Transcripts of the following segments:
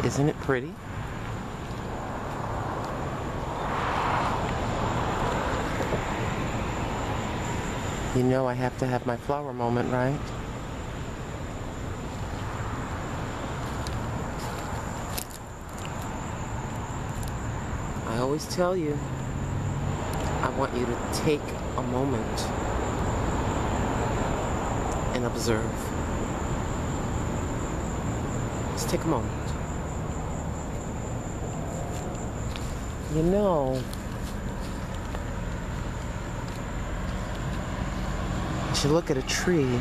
Isn't it pretty? You know I have to have my flower moment, right? I always tell you, I want you to take a moment and observe. Just take a moment. You know, as you look at a tree,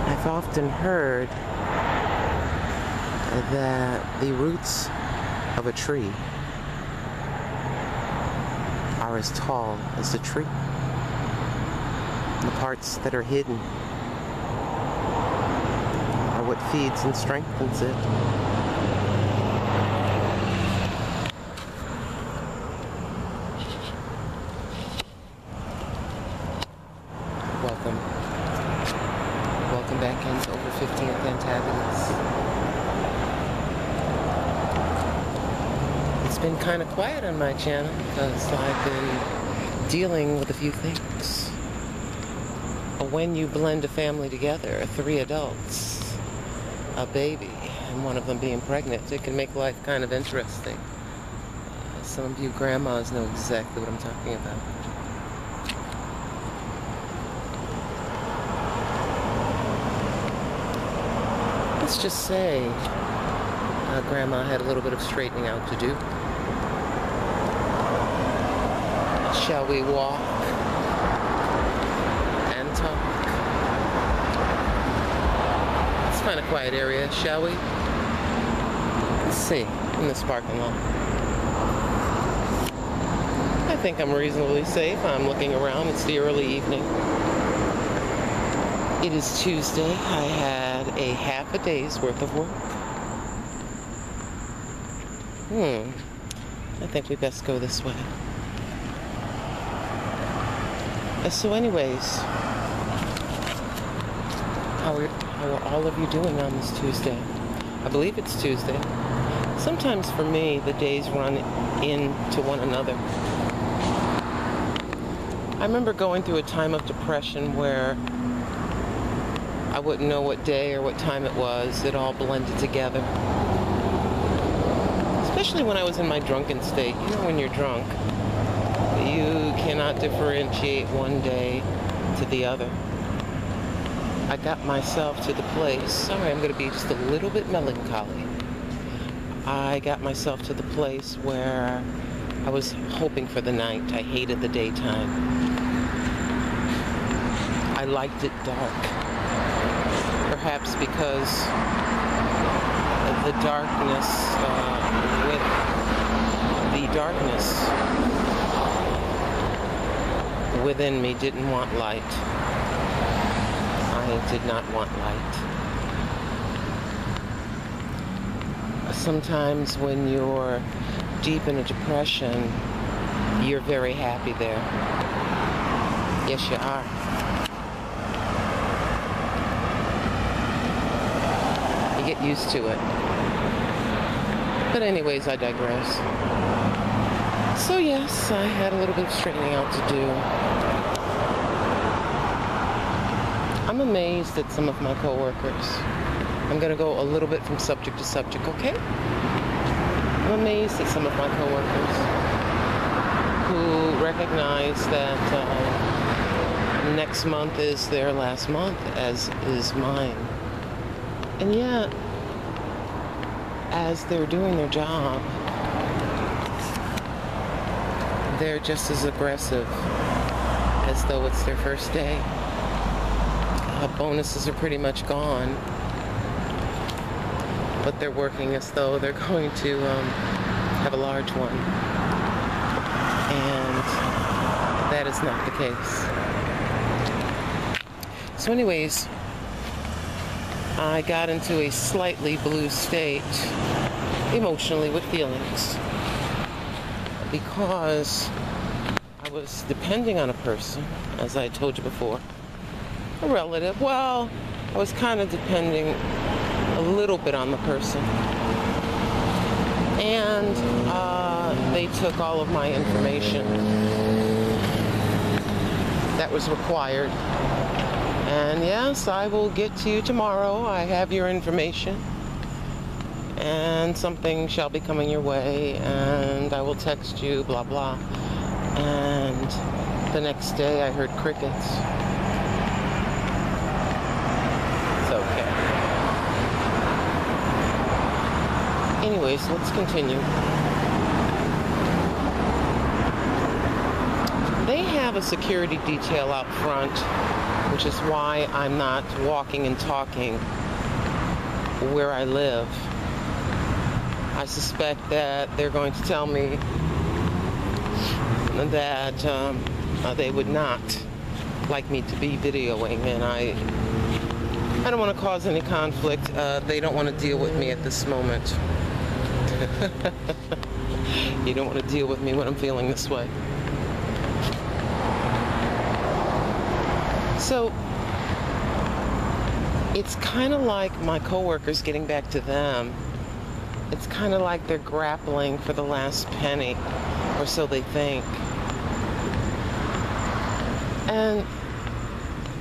I've often heard that the roots of a tree are as tall as the tree. The parts that are hidden are what feeds and strengthens it. Welcome. Welcome back into Over 15th Antagonist. It's been kind of quiet on my channel because I've been dealing with a few things. When you blend a family together, 3 adults, a baby, and one of them being pregnant, it can make life kind of interesting. Some of you grandmas know exactly what I'm talking about. Let's just say Grandma had a little bit of straightening out to do. Shall we walk and talk? Let's find a quiet area, shall we? Let's see, in this parking lot. I think I'm reasonably safe. I'm looking around. It's the early evening. It is Tuesday. I had a half a day's worth of work. I think we best go this way. So anyways, how are all of you doing on this Tuesday? I believe it's Tuesday. Sometimes for me, the days run into one another. I remember going through a time of depression where I wouldn't know what day or what time it was. It all blended together. Especially when I was in my drunken state. You know, when you're drunk, you cannot differentiate one day to the other. I got myself to the place, sorry, I'm going to be just a little bit melancholy. I got myself to the place where I was hoping for the night. I hated the daytime. I liked it dark. Perhaps because of the darkness, with the darkness within me didn't want light. I did not want light. Sometimes when you're deep in a depression, you're very happy there. Yes, you are. You get used to it. But anyways, I digress. So yes, I had a little bit of straightening out to do. I'm amazed at some of my coworkers. I'm going to go a little bit from subject to subject, okay? I'm amazed at some of my coworkers who recognize that next month is their last month, as is mine. And yet, as they're doing their job, they're just as aggressive as though it's their first day. Bonuses are pretty much gone, but they're working as though they're going to have a large one. And that is not the case. So anyways, I got into a slightly blue state, emotionally, with feelings, because I was depending on a person, as I told you before, A relative. Well, I was kind of depending a little bit on the person. And they took all of my information that was required. And yes, I will get to you tomorrow. I have your information. And something shall be coming your way, and I will text you, blah, blah. And the next day I heard crickets. It's okay. Anyways, let's continue. They have a security detail out front, which is why I'm not walking and talking where I live. I suspect that they're going to tell me that they would not like me to be videoing, and I don't want to cause any conflict. They don't want to deal with me at this moment. You don't want to deal with me when I'm feeling this way. So it's kind of like my coworkers getting back to them. It's kind of like they're grappling for the last penny, or so they think. And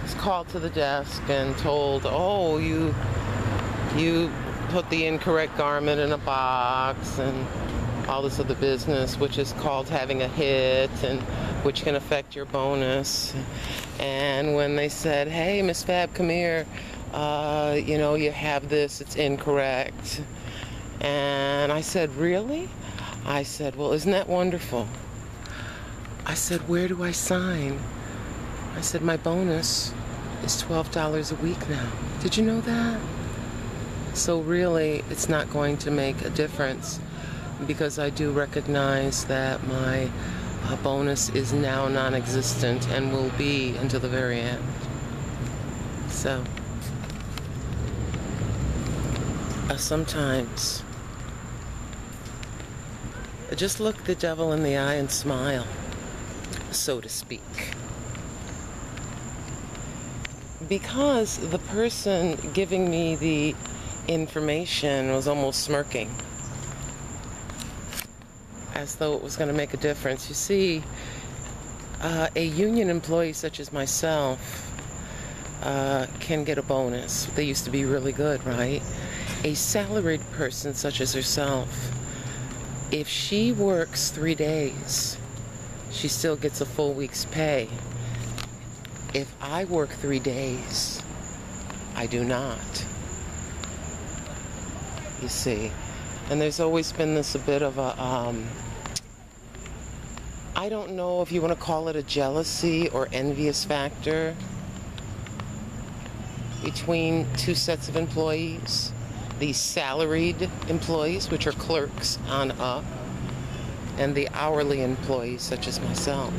it's called to the desk and told, oh, you put the incorrect garment in a box, and all this other business, which is called having a hit, and which can affect your bonus. And when they said, hey, Miss Fab, come here, you have this, it's incorrect. And I said, really? I said, well, isn't that wonderful? I said, where do I sign? I said, my bonus is $12 a week now. Did you know that? So really, it's not going to make a difference, because I do recognize that my bonus is now non-existent and will be until the very end. So, sometimes, just look the devil in the eye and smile, so to speak. Because the person giving me the information was almost smirking, as though it was going to make a difference. You see, a union employee such as myself can get a bonus. They used to be really good, right? A salaried person such as herself, if she works 3 days, she still gets a full week's pay. If I work 3 days, I do not. You see, and there's always been this a bit of a, I don't know if you want to call it a jealousy or envious factor between two sets of employees. The salaried employees, which are clerks on up, and the hourly employees, such as myself.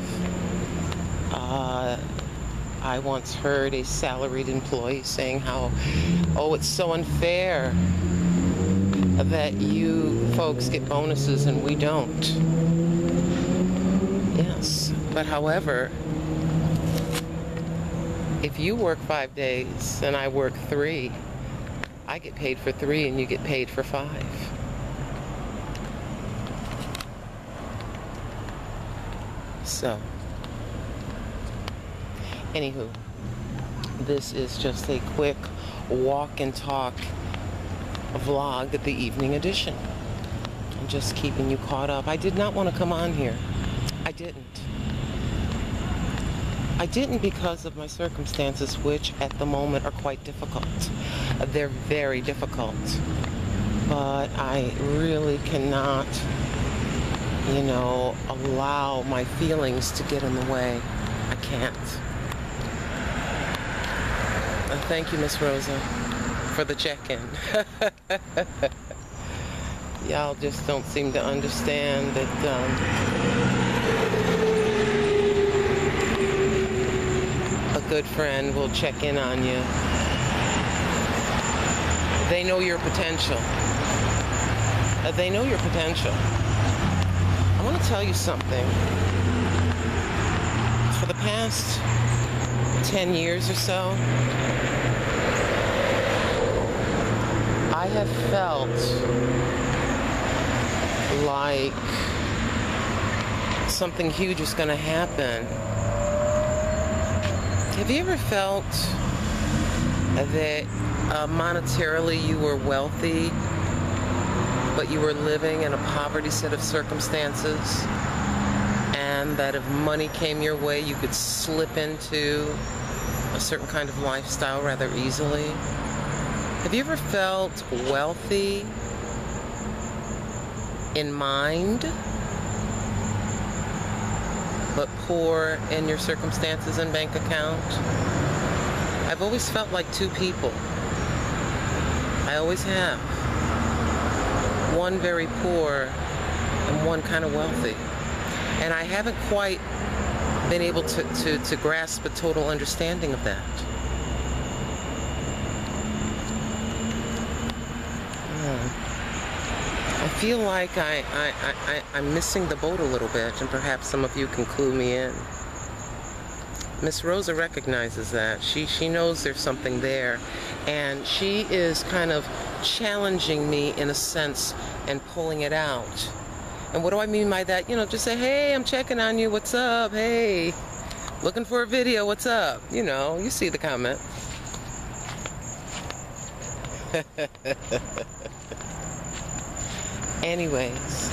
I once heard a salaried employee saying how, oh, it's so unfair that you folks get bonuses and we don't. Yes, but however, if you work 5 days and I work 3, I get paid for 3 and you get paid for 5. So, anywho, this is just a quick walk and talk vlog, the evening edition. I'm just keeping you caught up. I did not want to come on here. I didn't. I didn't because of my circumstances, which at the moment are quite difficult. They're very difficult. But I really cannot, allow my feelings to get in the way. I can't. Thank you, Miss Rosa, for the check-in. Y'all just don't seem to understand that a good friend will check in on you. They know your potential. They know your potential. I want to tell you something. For the past 10 years or so, I have felt like something huge is going to happen. Have you ever felt that monetarily you were wealthy, but you were living in a poverty set of circumstances, and that if money came your way, you could slip into a certain kind of lifestyle rather easily? Have you ever felt wealthy in mind, but poor in your circumstances and bank account? I've always felt like two people. I always have. One very poor and one kind of wealthy. And I haven't quite been able to grasp a total understanding of that. I feel like I'm missing the boat a little bit, and perhaps some of you can clue me in. Miss Rosa recognizes that. She knows there's something there, and she is kind of challenging me in a sense and pulling it out. And what do I mean by that? You know, just say, hey, I'm checking on you. What's up? Hey, looking for a video. What's up? You know, you see the comment. Anyways,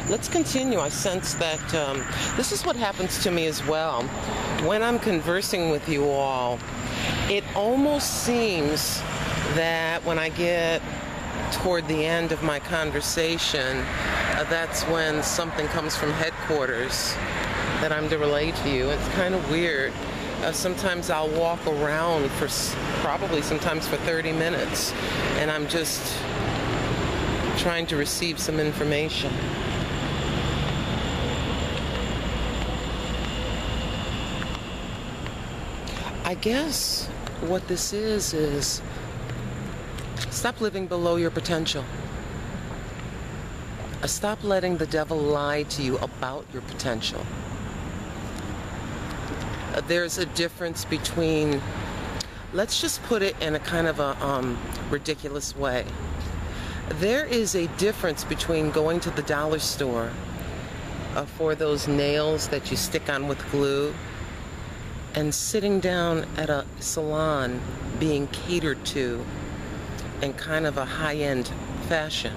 let's continue. I sense that this is what happens to me as well. When I'm conversing with you all, it almost seems that when I get toward the end of my conversation, that's when something comes from headquarters that I'm to relay to you. It's kind of weird. Sometimes I'll walk around for probably sometimes for 30 minutes, and I'm just trying to receive some information. I guess what this is stop living below your potential. Stop letting the devil lie to you about your potential. There's a difference between, let's just put it in a kind of a ridiculous way. There is a difference between going to the dollar store for those nails that you stick on with glue and sitting down at a salon being catered to in kind of a high-end fashion,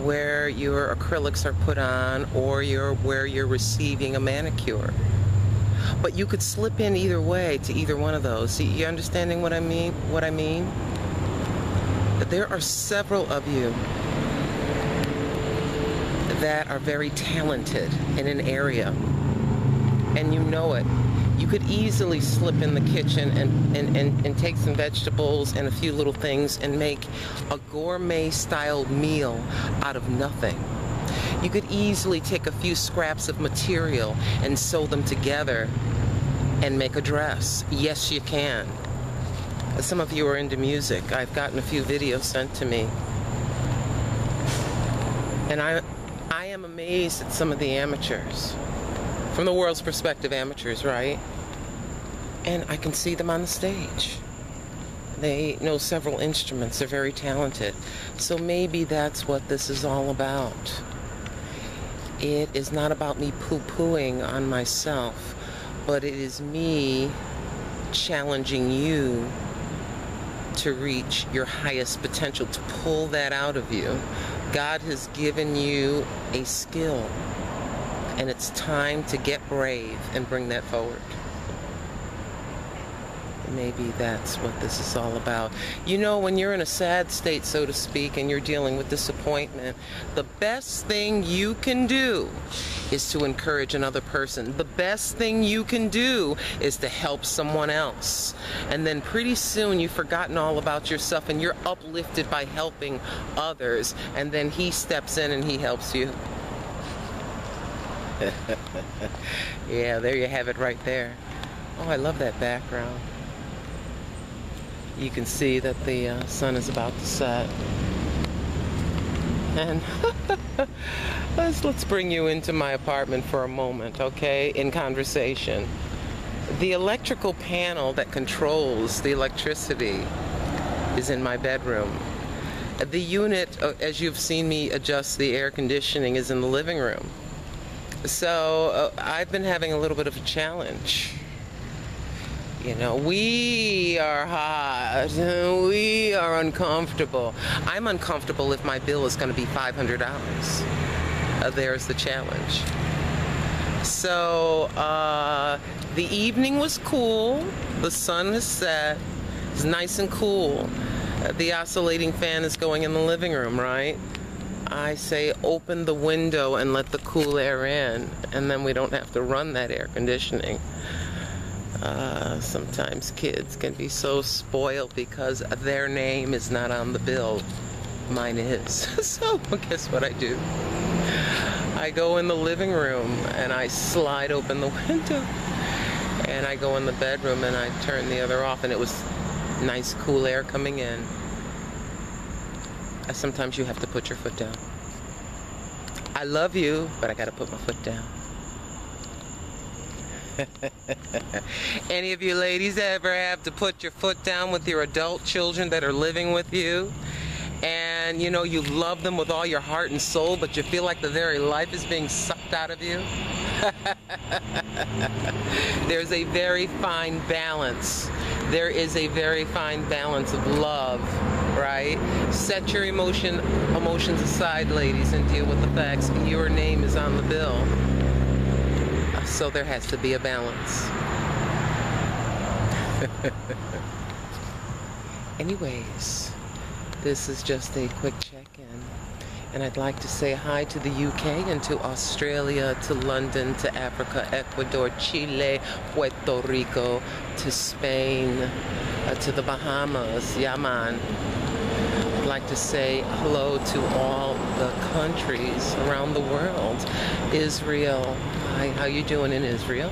where your acrylics are put on or where you're receiving a manicure. But you could slip in either way to either one of those. You understanding what I mean? There are several of you that are very talented in an area, and you know it. You could easily slip in the kitchen and take some vegetables and a few little things and make a gourmet-style meal out of nothing. You could easily take a few scraps of material and sew them together and make a dress. Yes, you can. Some of you are into music. I've gotten a few videos sent to me. And I am amazed at some of the amateurs. From the world's perspective, amateurs, right? And I can see them on the stage. They know several instruments. They're very talented. So maybe that's what this is all about. It is not about me poo-pooing on myself, but it is me challenging you to reach your highest potential, to pull that out of you. God has given you a skill, and it's time to get brave and bring that forward. Maybe that's what this is all about. You know, when you're in a sad state, so to speak, and you're dealing with disappointment, the best thing you can do is to encourage another person. The best thing you can do is to help someone else. And then pretty soon you've forgotten all about yourself and you're uplifted by helping others. And then he steps in and he helps you. Yeah, there you have it right there. Oh, I love that background. You can see that the sun is about to set. And let's bring you into my apartment for a moment, okay? In conversation. The electrical panel that controls the electricity is in my bedroom. The unit, as you've seen me adjust the air conditioning, is in the living room. So I've been having a little bit of a challenge. You know, we are hot, we are uncomfortable. I'm uncomfortable if my bill is going to be $500. There's the challenge. So the evening was cool, the sun has set, it's nice and cool. The oscillating fan is going in the living room, right? I say open the window and let the cool air in, and then we don't have to run that air conditioning. Sometimes kids can be so spoiled because their name is not on the bill. Mine is. So guess what I do? I go in the living room and I slide open the window, and I go in the bedroom and I turn the other off, and it was nice cool air coming in. Sometimes you have to put your foot down. I love you, but I gotta put my foot down. Any of you ladies ever have to put your foot down with your adult children that are living with you? And you know, you love them with all your heart and soul, but you feel like the very life is being sucked out of you? There's a very fine balance. There is a very fine balance of love, right? Set your emotions aside, ladies, and deal with the facts. Your name is on the bill. So there has to be a balance. Anyways, this is just a quick check-in. And I'd like to say hi to the UK and to Australia, to London, to Africa, Ecuador, Chile, Puerto Rico, to Spain, to the Bahamas, Yaman. I'd like to say hello to all the countries around the world. Israel, hi, how you doing in Israel?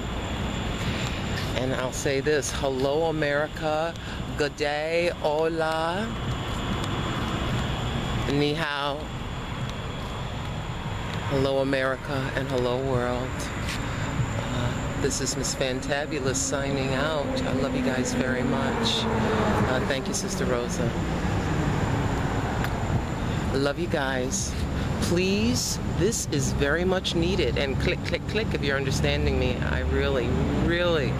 And I'll say this, hello America, good day, hola, ni hao. Hello America and hello world. This is Miss Fantabulous signing out. I love you guys very much. Thank you, Sister Rosa. Love you guys. Please, this is very much needed. And click, click, click if you're understanding me. I really, really,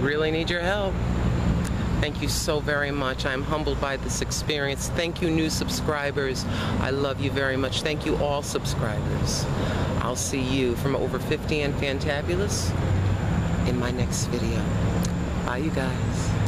really need your help. Thank you so very much. I'm humbled by this experience. Thank you, new subscribers. I love you very much. Thank you, all subscribers. I'll see you from Over 50 and Fantabulous in my next video. Bye, you guys.